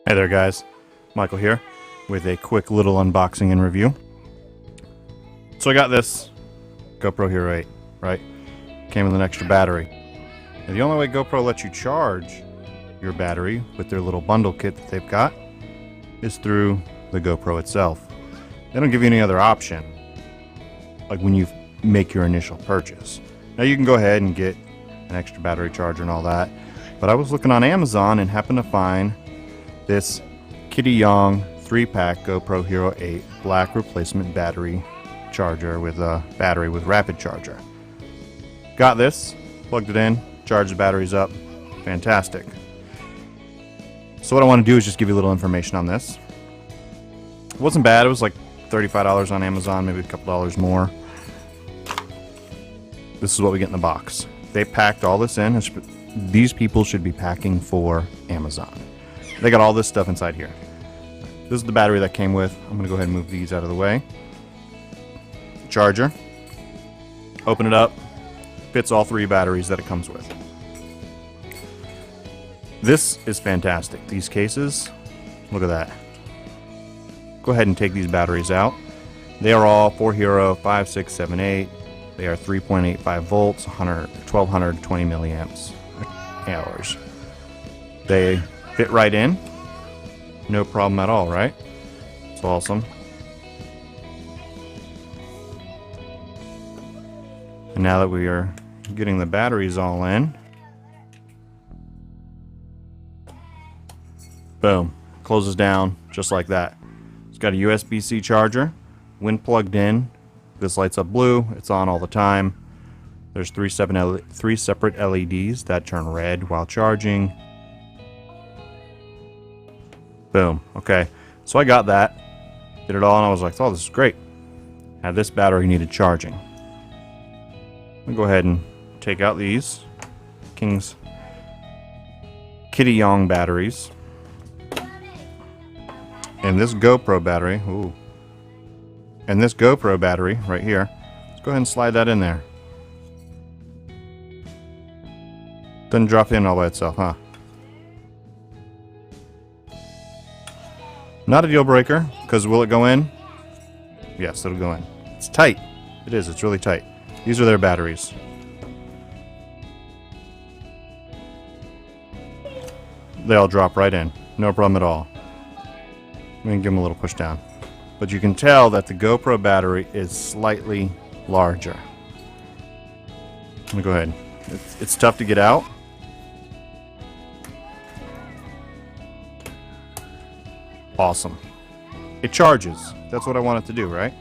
Hey there guys, Michael here with a quick little unboxing and review. So I got this GoPro Hero 8, right? Came with an extra battery. And the only way GoPro lets you charge your battery with their little bundle kit that they've got is through the GoPro itself. They don't give you any other option, like when you make your initial purchase. Now you can go ahead and get an extra battery charger and all that, but I was looking on Amazon and happened to find this Kityong 3-pack GoPro Hero 8 black replacement battery charger with a battery with rapid charger. Got this, plugged it in, charged the batteries up, fantastic. So what I want to do is just give you a little information on this. It wasn't bad, it was like $35 on Amazon, maybe a couple dollars more. This is what we get in the box. They packed all this in. These people should be packing for Amazon. They got all this stuff inside here. This is the battery that came with. I'm going to go ahead and move these out of the way. Charger. Open it up. Fits all 3 batteries that it comes with. This is fantastic. These cases, look at that. Go ahead and take these batteries out. They are all 4 Hero 5, 6, 7, 8. They are 3.85 volts, 1220 milliamps hours. They fit right in. No problem at all, right? It's awesome. And now that we are getting the batteries all in, boom, closes down just like that. It's got a USB-C charger, when plugged in, this lights up blue, it's on all the time. There's 3 separate LEDs that turn red while charging. Boom. Okay, so I got that, did it all, and I was like, oh, this is great. Now this battery needed charging. I'm gonna go ahead and take out these Kityong batteries. And this GoPro battery, ooh. And this GoPro battery right here, let's go ahead and slide that in there. Doesn't drop in all by itself, huh? Not a deal breaker, because will it go in? Yes, it'll go in. It's tight. It is, it's really tight. These are their batteries. They all drop right in. No problem at all. I'm going to give them a little push down. But you can tell that the GoPro battery is slightly larger. Let me go ahead. It's tough to get out. Awesome. It charges. That's what I want it to do, right?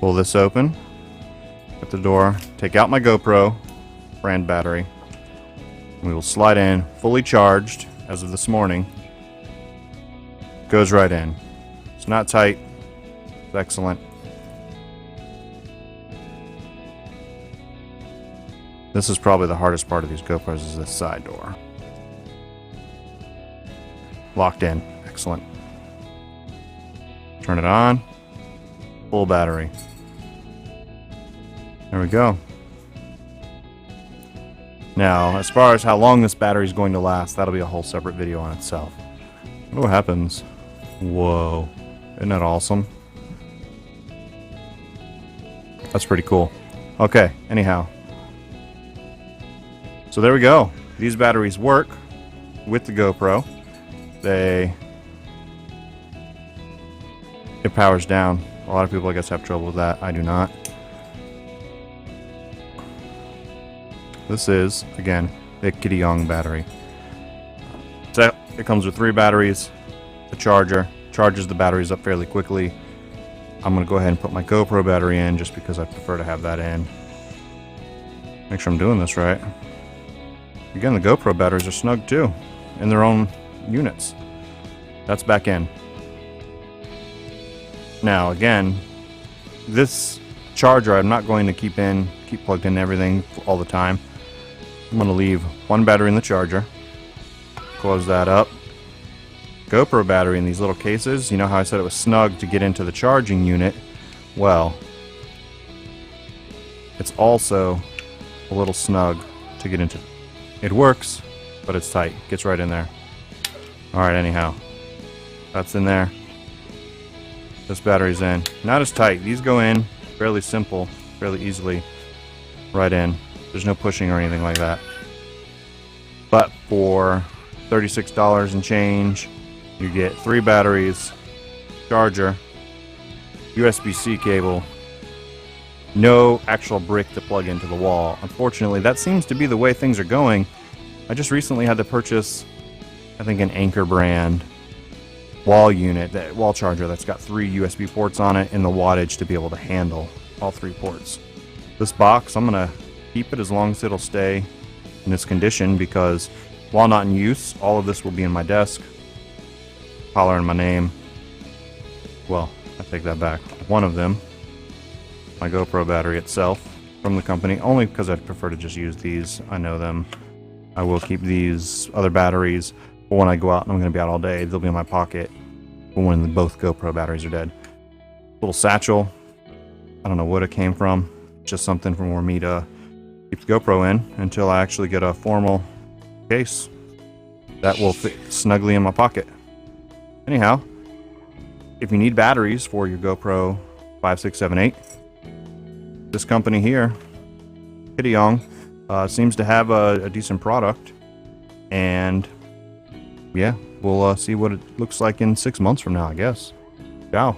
Pull this open. At the door. Take out my GoPro brand battery. We will slide in, fully charged as of this morning. Goes right in. It's not tight. It's excellent. This is probably the hardest part of these GoPros, is this side door. Locked in. Excellent. Turn it on. Full battery. There we go. Now, as far as how long this battery is going to last, that'll be a whole separate video on itself. What happens? Whoa. Isn't that awesome? That's pretty cool. Okay, anyhow. So there we go. These batteries work with the GoPro. It powers down. A lot of people, I guess, have trouble with that. I do not. This is, again, the Kityong battery. So it comes with 3 batteries, the charger, charges the batteries up fairly quickly. I'm going to go ahead and put my GoPro battery in just because I prefer to have that in. Make sure I'm doing this right. Again, the GoPro batteries are snug too, in their own units. That's back in. Now again, this charger I'm not going to keep plugged in everything all the time. I'm going to leave 1 battery in the charger, close that up. GoPro battery in these little cases, you know how I said it was snug to get into the charging unit? Well, it's also a little snug to get into. It works, but it's tight. Gets right in there. Alright, anyhow. That's in there. This battery's in. Not as tight. These go in fairly simple, fairly easily. Right in. There's no pushing or anything like that. But for $36 and change, you get 3 batteries, charger, USB-C cable, no actual brick to plug into the wall. Unfortunately, that seems to be the way things are going. I just recently had to purchase, I think, an Anker brand wall unit, that wall charger that's got 3 USB ports on it and the wattage to be able to handle all 3 ports. This box, I'm gonna keep it as long as it'll stay in this condition, because while not in use, all of this will be in my desk, hollering my name. Well, I take that back. One of them, my GoPro battery itself, from the company, only because I'd prefer to just use these. I know them. I will keep these other batteries for when I go out and I'm going to be out all day. They'll be in my pocket for when both GoPro batteries are dead. Little satchel. I don't know what it came from. Just something for me to keep the GoPro in until I actually get a formal case that will fit snugly in my pocket. Anyhow, if you need batteries for your GoPro 5, 6, 7, 8, this company here, Kityong, seems to have a decent product, and yeah, we'll see what it looks like in 6 months from now, I guess. Ciao.